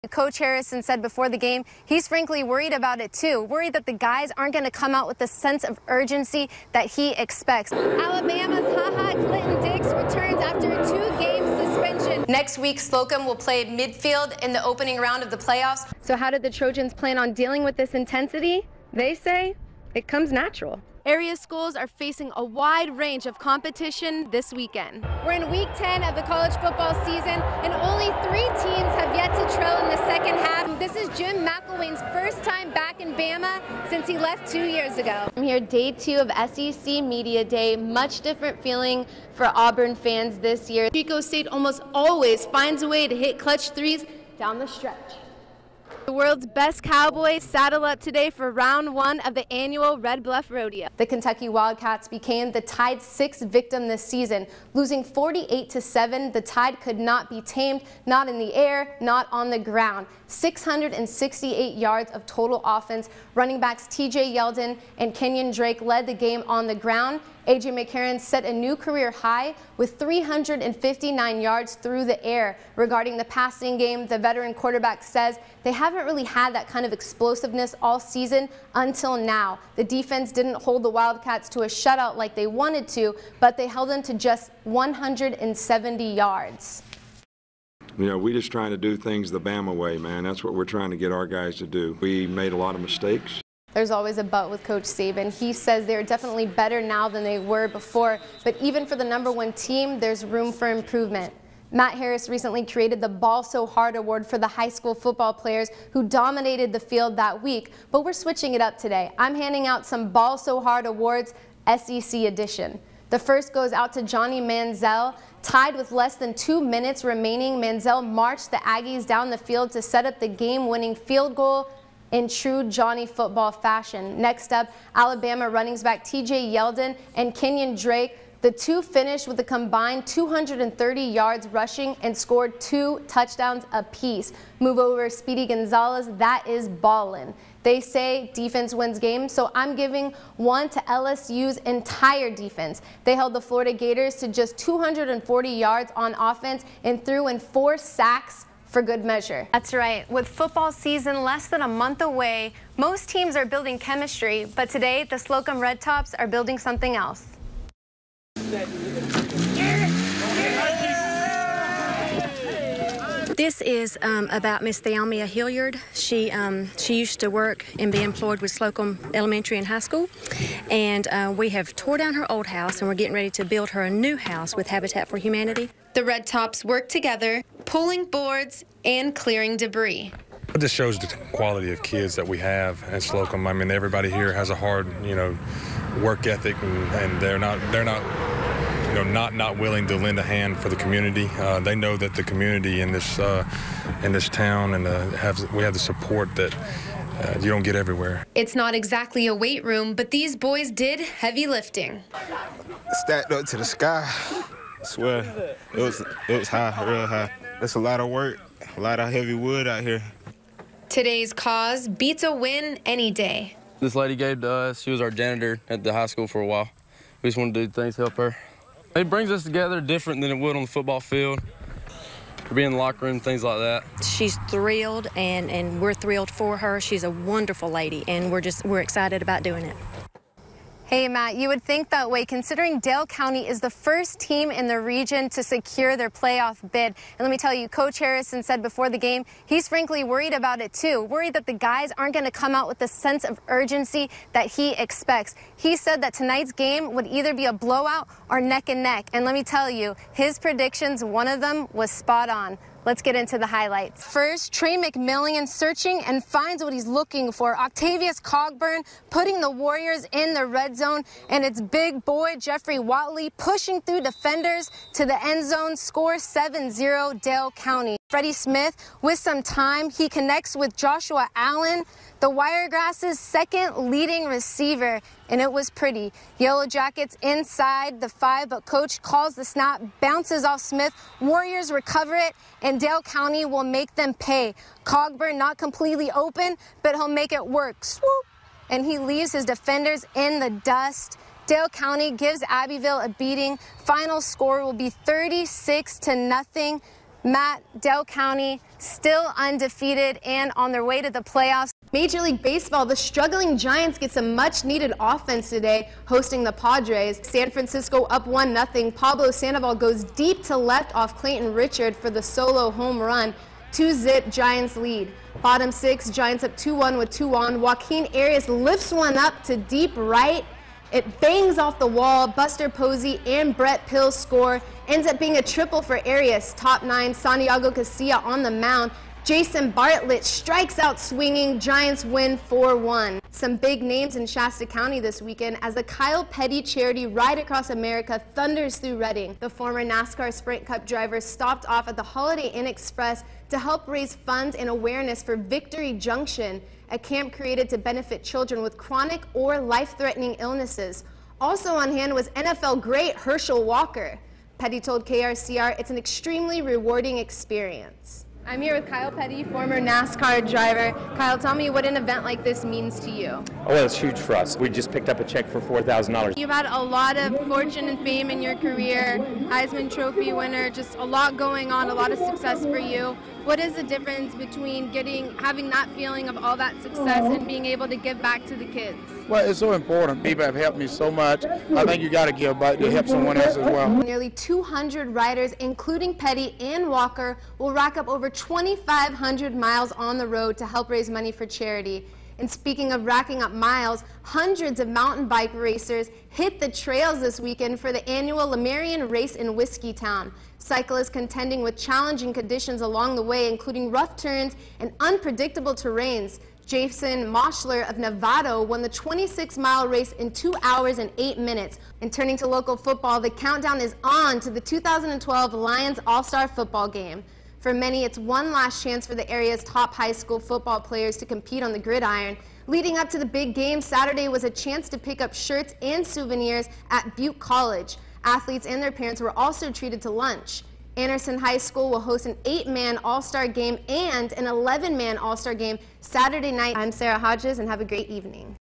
Coach Harrison said before the game he's frankly worried about it too, worried that the guys aren't going to come out with the sense of urgency that he expects. Alabama's Clinton Dix returns after a 2-game suspension. Next week, Slocum will play midfield in the opening round of the playoffs. So how did the Trojans plan on dealing with this intensity? They say it comes natural. Area schools are facing a wide range of competition this weekend. We're in week 10 of the college football season, and only 3 teams have yet to trail in the second half. This is Jim McElwain's first time back in Bama since he left 2 years ago. I'm here day 2 of SEC Media Day. Much different feeling for Auburn fans this year. Chico State almost always finds a way to hit clutch threes down the stretch. The world's best Cowboys saddle up today for round 1 of the annual Red Bluff Rodeo. The Kentucky Wildcats became the Tide's 6th victim this season. Losing 48-7, the Tide could not be tamed, not in the air, not on the ground. 668 yards of total offense. Running backs TJ Yeldon and Kenyon Drake led the game on the ground. A.J. McCarron set a new career high with 359 yards through the air. Regarding the passing game, the veteran quarterback says they haven't really had that kind of explosiveness all season until now. The defense didn't hold the Wildcats to a shutout like they wanted to, but they held them to just 170 yards. You know, we're just trying to do things the Bama way, man. That's what we're trying to get our guys to do. We made a lot of mistakes. There's always a but with Coach Saban. He says they're definitely better now than they were before, but even for the #1 team, there's room for improvement. Matt Harris recently created the Ball So Hard Award for the high school football players who dominated the field that week, but we're switching it up today. I'm handing out some Ball So Hard Awards, SEC edition. The first goes out to Johnny Manziel. Tied with less than 2 minutes remaining, Manziel marched the Aggies down the field to set up the game-winning field goal in true Johnny football fashion. Next up, Alabama running back TJ Yeldon and Kenyon Drake. The two finished with a combined 230 yards rushing and scored 2 touchdowns apiece. Move over Speedy Gonzalez, that is ballin'. They say defense wins games, so I'm giving one to LSU's entire defense. They held the Florida Gators to just 240 yards on offense and threw in 4 sacks for good measure. That's right. With football season less than a month away, most teams are building chemistry, but today the Slocum Red Tops are building something else. This is about Miss Theomia Hilliard. She used to work and be employed with Slocum Elementary and High School, and we have tore down her old house and we're getting ready to build her a new house with Habitat for Humanity. The Red Tops work together, pulling boards and clearing debris. It just shows the quality of kids that we have at Slocum. I mean, everybody here has a hard, work ethic, and they're not willing to lend a hand for the community. They know that the community in this town and we have the support that you don't get everywhere. It's not exactly a weight room, but these boys did heavy lifting. Stacked up to the sky. I swear, it was high, real high. That's a lot of work, a lot of heavy wood out here. Today's cause beats a win any day. This lady gave to us. She was our janitor at the high school for a while. We just want to do things to help her. It brings us together different than it would on the football field. We'll be in the locker room, things like that. She's thrilled, and we're thrilled for her. She's a wonderful lady, and we're excited about doing it. Hey, Matt, you would think that way considering Dale County is the first team in the region to secure their playoff bid. And let me tell you, Coach Harrison said before the game he's frankly worried about it too, worried that the guys aren't going to come out with the sense of urgency that he expects. He said that tonight's game would either be a blowout or neck and neck. And let me tell you, his predictions, one of them was spot on. Let's get into the highlights. First, Trey McMillian searching and finds what he's looking for. Octavius Cogburn putting the Warriors in the red zone, and it's big boy Jeffrey Watley pushing through defenders to the end zone. Score 7-0 Dale County. Freddie Smith with some time. He connects with Joshua Allen, the Wiregrass's second leading receiver, and it was pretty. Yellow Jackets inside the 5, but coach calls the snap, bounces off Smith. Warriors recover it, and Dale County will make them pay. Cogburn not completely open, but he'll make it work. Swoop! And he leaves his defenders in the dust. Dale County gives Abbeville a beating. Final score will be 36-0. Matt, Dale County still undefeated and on their way to the playoffs. Major League Baseball, the struggling Giants get some much-needed offense today, hosting the Padres. San Francisco up 1-0. Pablo Sandoval goes deep to left off Clayton Richard for the solo home run. 2-zip Giants lead. Bottom six, Giants up 2-1 with 2 on. Joaquin Arias lifts one up to deep right. It bangs off the wall. Buster Posey and Brett Pill score. Ends up being a triple for Arias. Top 9, Santiago Casilla on the mound. Jason Bartlett strikes out swinging. Giants win 4-1. Some big names in Shasta County this weekend as the Kyle Petty charity Ride Across America thunders through Reading. The former NASCAR Sprint Cup driver stopped off at the Holiday Inn Express to help raise funds and awareness for Victory Junction, a camp created to benefit children with chronic or life-threatening illnesses. Also on hand was NFL great Herschel Walker. Petty told KRCR it's an extremely rewarding experience. I'm here with Kyle Petty, former NASCAR driver. Kyle, tell me what an event like this means to you. Oh, well, it's huge for us. We just picked up a check for $4,000. You've had a lot of fortune and fame in your career, Heisman Trophy winner, just a lot going on, a lot of success for you. What is the difference between having that feeling of all that success and being able to give back to the kids? Well, it's so important. People have helped me so much. I think you got to give back to help someone else as well. Nearly 200 riders, including Petty and Walker, will rack up over 2,500 miles on the road to help raise money for charity. And speaking of racking up miles, hundreds of mountain bike racers hit the trails this weekend for the annual Lemurian race in Whiskeytown. Cyclists contending with challenging conditions along the way, including rough turns and unpredictable terrains. Jason Moschler of Novato won the 26-mile race in 2 hours and 8 minutes. And turning to local football, the countdown is on to the 2012 Lions All-Star football game. For many, it's one last chance for the area's top high school football players to compete on the gridiron. Leading up to the big game, Saturday was a chance to pick up shirts and souvenirs at Butte College. Athletes and their parents were also treated to lunch. Anderson High School will host an 8-man All-Star game and an 11-man All-Star game Saturday night. I'm Sara Hodges, and have a great evening.